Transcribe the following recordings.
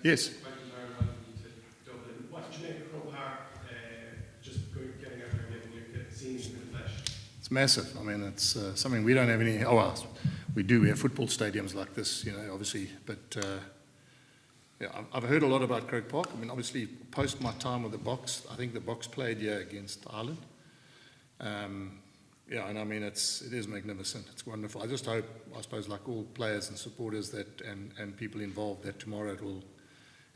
Yes. What did you make of Croke Park, just getting out there and getting seeing it in the flesh? It's massive. I mean, it's something we don't have any. Oh, well, we do. We have football stadiums like this, you know, obviously. But yeah, I've heard a lot about Croke Park. I mean, obviously, post my time with the Box, I think the Box played here against Ireland. Yeah, and I mean, it is magnificent. It's wonderful. I just hope, I suppose, like all players and supporters that and people involved, that tomorrow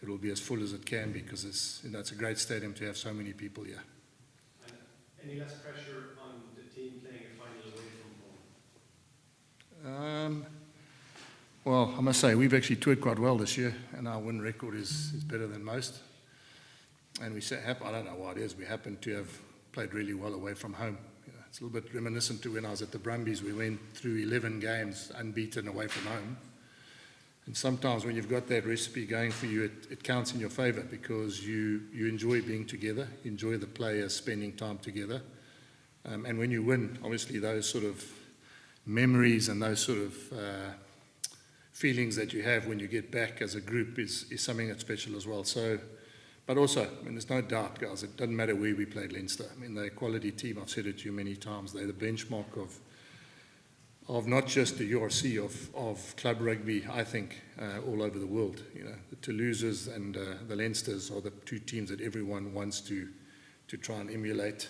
it will be as full as it can be, because it's, you know, it's a great stadium to have so many people here. And any less pressure on the team playing a final away from home? Well, I must say, we've actually toured quite well this year, and our win record is better than most. And I don't know why it is, we happen to have played really well away from home. You know, it's a little bit reminiscent to when I was at the Brumbies. We went through 11 games unbeaten away from home. And sometimes when you've got that recipe going for you, it counts in your favour, because you enjoy being together, you enjoy the players spending time together. And when you win, obviously those sort of memories and those sort of feelings that you have when you get back as a group is something that's special as well. So, but also, I mean, there's no doubt, guys, it doesn't matter where we played Leinster. I mean, they're a quality team. I've said it to you many times. They're the benchmark of not just the URC, of club rugby, I think, all over the world. You know, the Toulouses and the Leinsters are the two teams that everyone wants to try and emulate.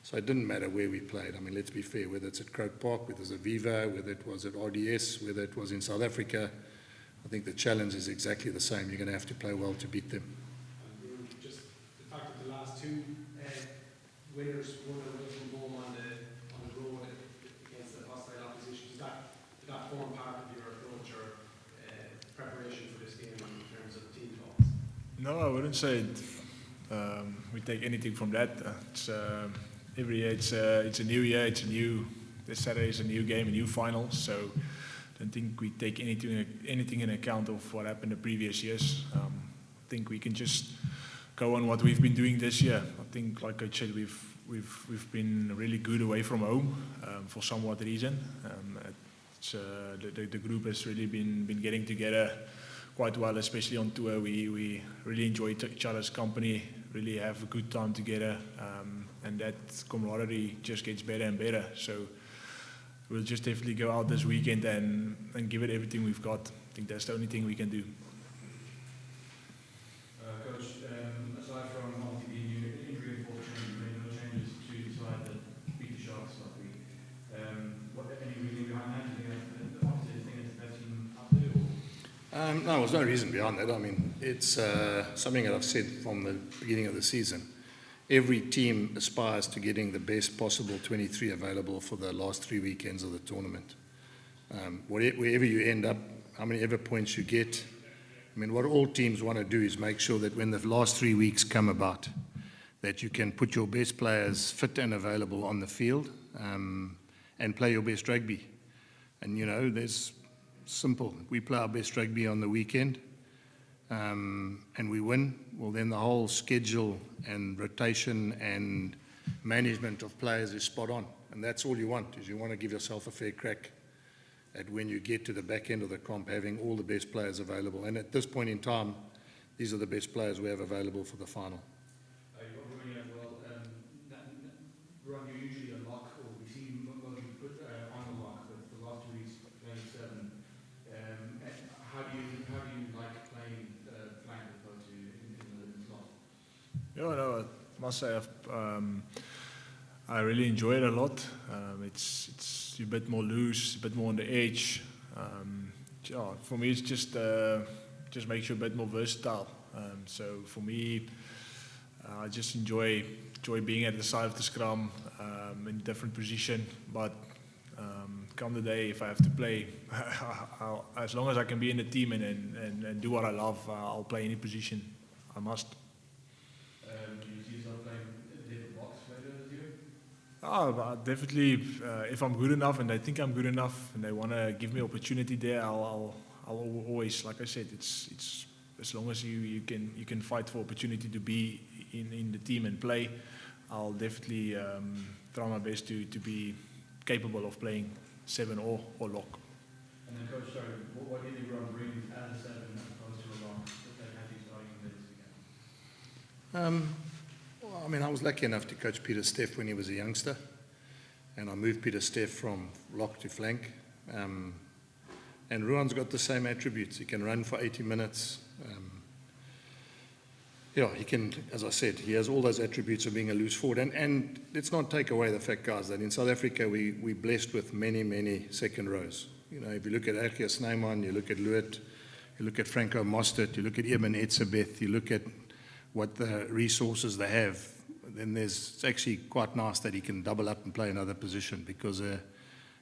So it didn't matter where we played. I mean, let's be fair, whether it's at Croke Park, whether it's at Viva, whether it was at RDS, whether it was in South Africa, I think the challenge is exactly the same. You're going to have to play well to beat them. And just the fact that the last two winners won away from home on the road against the hostile opposition, did that form part of your approach or preparation for this game in terms of team talks? No, I wouldn't say it. We take anything from that. It's every year it's a new year. This Saturday is a new game, a new final. So I don't think we take anything in account of what happened the previous years. I think we can just go on what we've been doing this year. I think, like I said, we've been really good away from home for somewhat reason. The group has really been getting together quite well, especially on tour. We really enjoy each other's company, really have a good time together, and that camaraderie just gets better and better. So we'll just definitely go out this weekend and give it everything we've got. I think that's the only thing we can do. Coach, aside from obviously being injury unfortunate, you made no changes to decide to beat the Sharks last week. Any reason behind that? Do you think the opposite thing is the best team up there? No, there's no reason behind that. I mean, it's something that I've said from the beginning of the season. Every team aspires to getting the best possible 23 available for the last 3 weekends of the tournament. Wherever you end up, how many ever points you get, I mean, what all teams want to do is make sure that when the last 3 weeks come about, that you can put your best players fit and available on the field and play your best rugby. And, you know, there's simple. We play our best rugby on the weekend and we win, well, then the whole schedule and rotation and management of players is spot on. And that's all you want, is you want to give yourself a fair crack at when you get to the back end of the comp, having all the best players available. And at this point in time, these are the best players we have available for the final. You've got Ruan as well. Ruan, you're usually a lock, or we see most you put on the lock, but the last 2 weeks, 27. How do you like playing flank as opposed to in the slot? Yeah, no, I must say I really enjoy it a lot. It's a bit more loose, a bit more on the edge. Yeah, for me, it's just makes you a bit more versatile. So for me, I just enjoy being at the side of the scrum in different position. But come the day, if I have to play, as long as I can be in the team and do what I love, I'll play any position. I must. Do you see yourself playing a different box later this year? But definitely, if I'm good enough and they think I'm good enough and they want to give me opportunity there, I'll always, like I said, it's as long as you can fight for opportunity to be in the team and play, I'll definitely try my best to be capable of playing 7 or lock. And then, Coach, sorry, what did Ruan bring as a 7 as opposed to a Well, I mean, I was lucky enough to coach Peter Steff when he was a youngster, and I moved Peter Steff from lock to flank. And Ruan's got the same attributes. He can run for 80 minutes. He can, as I said, he has all those attributes of being a loose forward. And let's not take away the fact, guys, that in South Africa we're blessed with many, many second rows. If you look at Erkia Snyman, you look at Luit, you look at Franco Mostert, you look at Eben Etzebeth, you look at what the resources they have, then it's actually quite nice that he can double up and play another position because,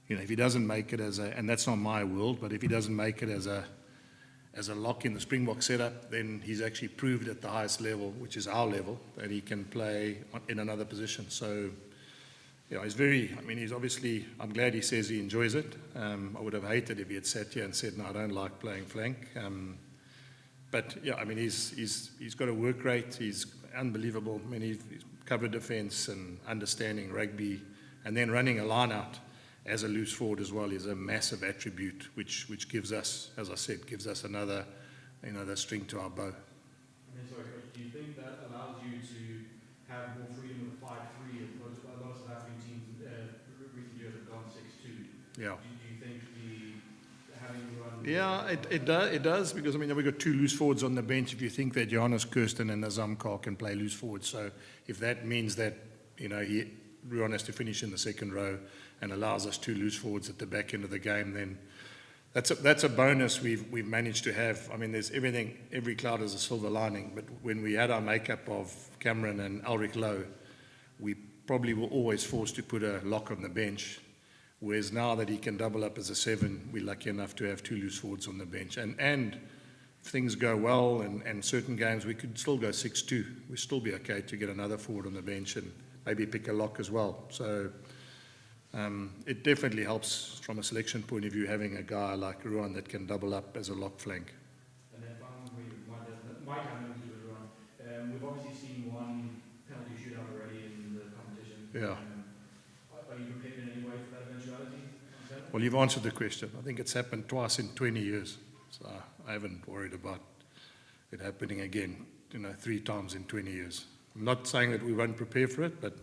if he doesn't make it and that's not my world, but if he doesn't make it as a lock in the Springbok setup, then he's actually proved at the highest level, which is our level, that he can play in another position. So, he's obviously, I'm glad he says he enjoys it. I would have hated if he had sat here and said, no, I don't like playing flank. But he's got a work rate, he's unbelievable. I mean, he's cover defense and understanding rugby, and then running a line out as a loose forward as well is a massive attribute, which gives us, as I said, another string to our bow. And then, sorry, Coach, do you think that allows you to have more freedom with 5-3 as opposed to a lot of South African teams recent years have gone 6-2? Yeah. Do you think having run? Yeah, it does because we've got two loose forwards on the bench. If you think that Johannes Kirsten and Nazam Kar can play loose forward, so if that means that Ruan has to finish in the second row and allows us two loose forwards at the back end of the game, then that's a bonus we've managed to have. I mean, there's everything, every cloud has a silver lining, but when we had our makeup of Cameron and Ulrich Lowe, we probably were always forced to put a lock on the bench, whereas now that he can double up as a 7, we're lucky enough to have two loose forwards on the bench. And if things go well and certain games, we could still go 6-2. We'd still be okay to get another forward on the bench and maybe pick a lock as well. So it definitely helps from a selection point of view having a guy like Ruan that can double up as a lock flank. And then finally, my time with Ruan. We've obviously seen one penalty shootout already in the competition. Yeah. Are you prepared in any way for that eventuality? Well, you've answered the question. I think it's happened twice in 20 years. So I haven't worried about it happening again, 3 times in 20 years. I'm not saying that we won't prepare for it, but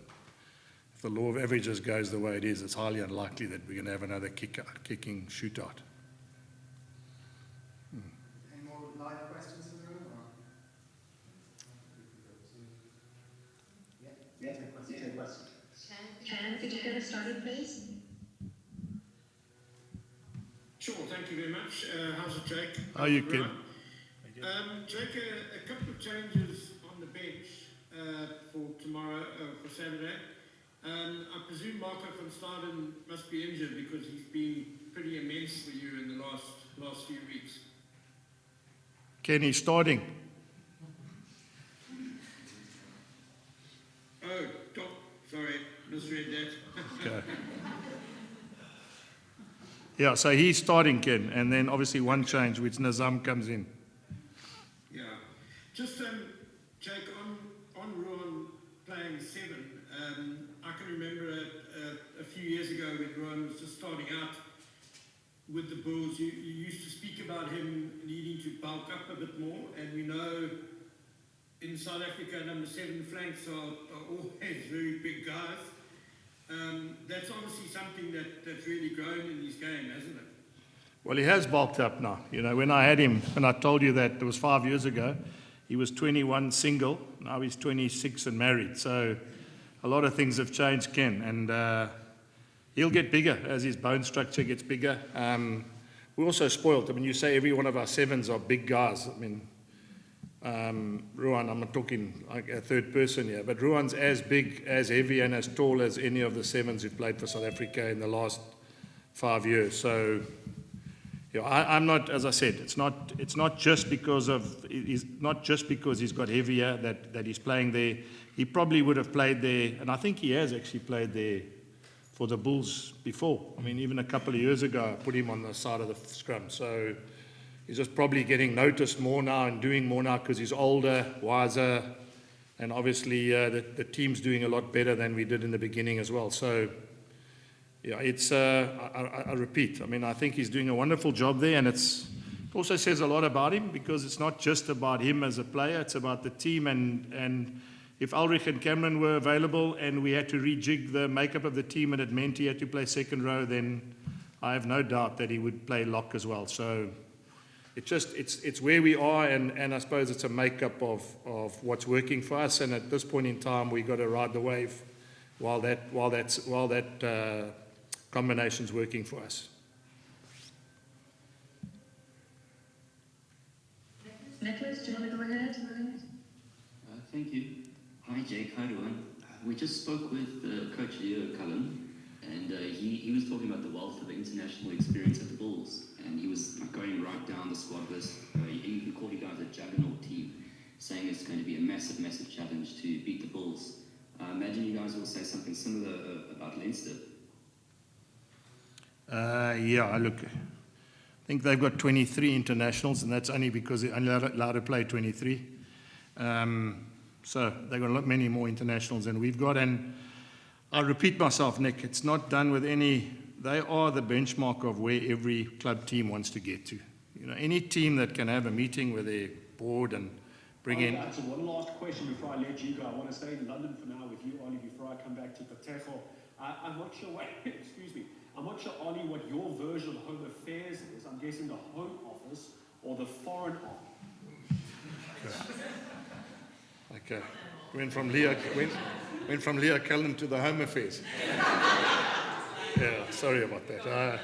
if the law of averages goes the way it is, it's highly unlikely that we're going to have another kicking shootout. Any more live questions in the room? Yeah, take a question. Ken, could you get us started, please? Sure, thank you very much. How's it, Jake? How are you, Ken? Jake, a couple of changes on the bench for tomorrow, for Saturday. I presume Marco van Staden must be injured because he's been pretty immense for you in the last few weeks. Kenny's starting. Oh, sorry, misread that. Okay. Yeah, so he's starting, Ken, and then obviously one change, which Nazam comes in. Yeah. Just, Jake, on Ruan playing 7, I can remember a few years ago when Ruan was just starting out with the Bulls, you used to speak about him needing to bulk up a bit more, and we know in South Africa, number 7 flanks are always very big guys. That's obviously something that's really grown in his game, hasn't it? Well, he has bulked up now. When I had him, and I told you that it was 5 years ago, he was 21 single, now he's 26 and married. So a lot of things have changed, Ken, and he'll get bigger as his bone structure gets bigger. We're also spoiled. You say every one of our 7s are big guys. Ruan, I'm not talking like a third person here, but Ruan's as big, as heavy, and as tall as any of the 7s who've played for South Africa in the last 5 years. So, I'm not, as I said, it's not just because he's got heavier that he's playing there. He probably would have played there, and I think he has actually played there for the Bulls before. Even a couple of years ago, I put him on the side of the scrum. So he's just probably getting noticed more now and doing more now because he's older, wiser, and obviously the team's doing a lot better than we did in the beginning as well. So, yeah, it's I repeat. I think he's doing a wonderful job there, and it's It also says a lot about him because it's not just about him as a player, it's about the team. And if Ulrich and Cameron were available and we had to rejig the makeup of the team and it meant he had to play second row, then I have no doubt that he would play lock as well. So it's where we are, and I suppose it's a makeup of what's working for us. And at this point in time, we've got to ride the wave while that combination's working for us. Nicholas, do you want to go ahead? Thank you. Hi, Jake. Hi, Ruan. We just spoke with Coach Leo Cullen, and he was talking about the wealth of international experience at the Bulls, and he was going right down the squad list. He called you guys a juggernaut team, saying it's going to be a massive, massive challenge to beat the Bulls. I imagine you guys will say something similar about Leinster. Yeah, look, I think they've got 23 internationals, and that's only because they're only allowed to play 23. So they've got many more internationals than we've got. And I repeat myself, Nick, it's not done with any. They are the benchmark of where every club team wants to get to. You know, any team that can have a meeting with their board and bring in. That's one last question before I let you go. I want to stay in London for now with you, Ollie, before I come back to Patejo. I'm not sure what, excuse me, I'm not sure, Ollie, what your version of Home Affairs is. I'm guessing the Home Office or the Foreign Office. Okay. Went from Leo Cullen to the Home Affairs. Yeah, sorry about that.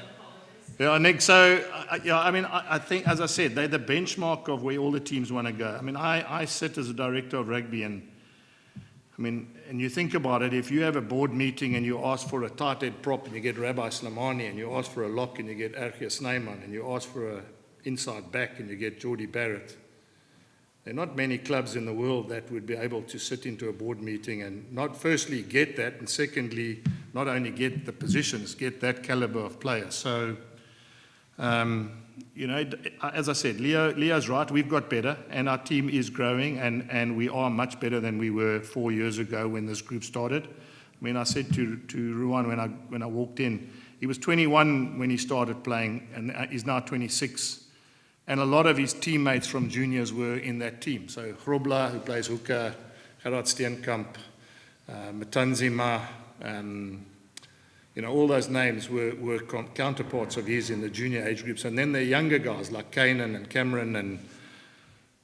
Yeah, Nick, so, I think, as I said, they're the benchmark of where all the teams want to go. I mean, I sit as a director of rugby, and you think about it, if you have a board meeting and you ask for a tight head prop and you get Rabbi Slimani, and you ask for a lock and you get Archias Snyman, and you ask for an inside back and you get Geordie Barrett, there are not many clubs in the world that would be able to sit into a board meeting and not firstly get that, and secondly, not only get the positions, get that caliber of player. So, as I said, Leo's right, we've got better, and our team is growing, and we are much better than we were 4 years ago when this group started. I mean, I said to Ruan when I walked in, he was 21 when he started playing, and he's now 26. And a lot of his teammates from juniors were in that team. So Grobler, who plays hooker, Gerard Steenkamp, Matanzima, all those names were counterparts of his in the junior age groups. And then the younger guys like Kanan and Cameron. And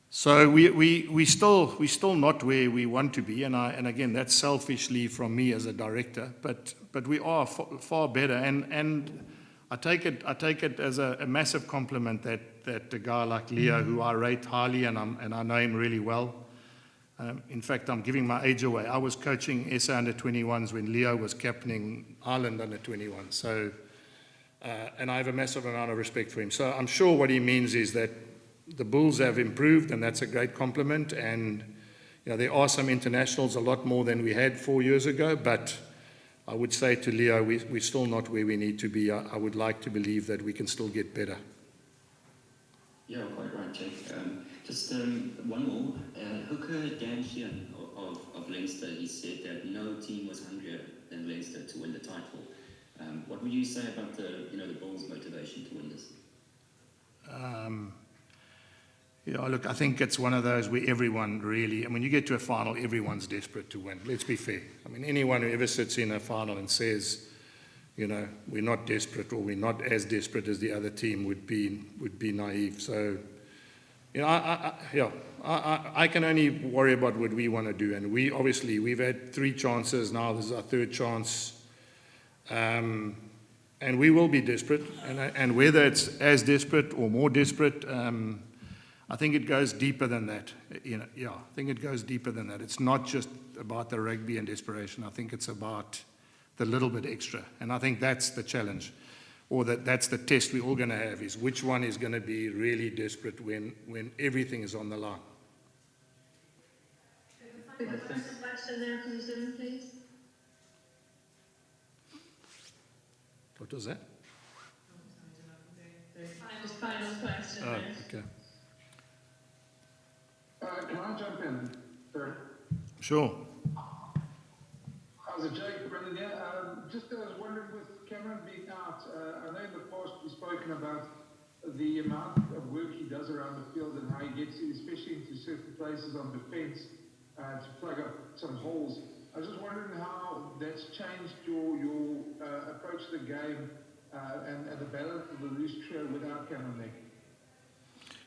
so we still not where we want to be. And again, that's selfishly from me as a director. But we are far better. And I take it as a massive compliment that a guy like Leo, who I rate highly and I know him really well. In fact, I'm giving my age away. I was coaching SA under-21s when Leo was captaining Ireland under-21. So, and I have a massive amount of respect for him. So I'm sure what he means is that the Bulls have improved, and that's a great compliment. And there are some internationals, a lot more than we had 4 years ago, but I would say to Leo, we're still not where we need to be. I would like to believe that we can still get better. Yeah, quite right, Jake. Just one more. Hooker Dan Sheehan of Leinster, he said that no team was hungrier than Leinster to win the title. What would you say about the Bulls' motivation to win this? Look, I think it's one of those where everyone really, when you get to a final, everyone's desperate to win. Let's be fair. I mean, anyone who ever sits in a final and says, we're not desperate or we're not as desperate as the other team would be naive. So, I can only worry about what we want to do. And we've had 3 chances now. This is our 3rd chance. And we will be desperate. And whether it's as desperate or more desperate, I think it goes deeper than that. I think it goes deeper than that. It's not just about the rugby and desperation. I think it's about the little bit extra. And I think that's the challenge, or that's the test we're all going to have, is which one is going to be really desperate when everything is on the line. We have a question there from Zoom, please. What was that? Just final question. Oh, okay. Can I jump in, sir? Sure. How's it, Jake? Brendan here. I was wondering, with Cameron being out, I know in the past we've spoken about the amount of work he does around the field and how he gets, especially into certain places on defense, to plug up some holes. I was just wondering how that's changed your approach to the game and the balance of the loose trio without Cameron Neck.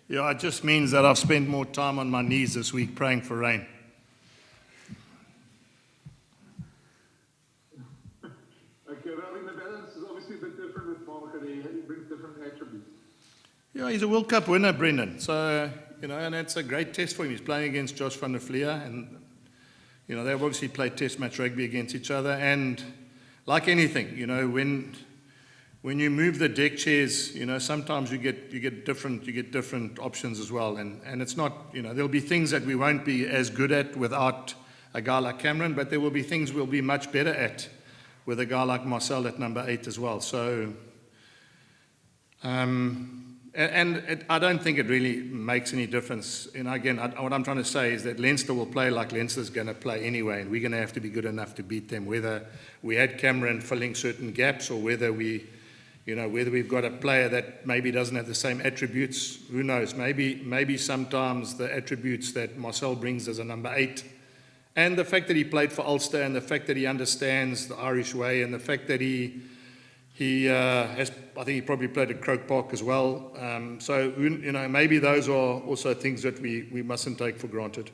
Yeah, it just means that I've spent more time on my knees this week praying for rain. Okay, well, I mean, the balance is obviously a bit different with Mark, and he brings different attributes. Yeah, he's a World Cup winner, Brendan. So, and it's a great test for him. He's playing against Josh van der Vlier, and, they've obviously played test match rugby against each other. And like anything, when you move the deck chairs, sometimes you get different options as well. And it's not, there'll be things that we won't be as good at without a guy like Cameron, but there will be things we'll be much better at with a guy like Marcel at number 8 as well. So, I don't think it really makes any difference. Again, what I'm trying to say is that Leinster will play like Leinster's going to play anyway, and we're going to have to be good enough to beat them, whether we had Cameron filling certain gaps or whether whether we've got a player that maybe doesn't have the same attributes. Who knows? Maybe sometimes the attributes that Marcel brings as a number 8, and the fact that he played for Ulster, and the fact that he understands the Irish way, and the fact that he has, I think he probably played at Croke Park as well. So maybe those are also things that we mustn't take for granted.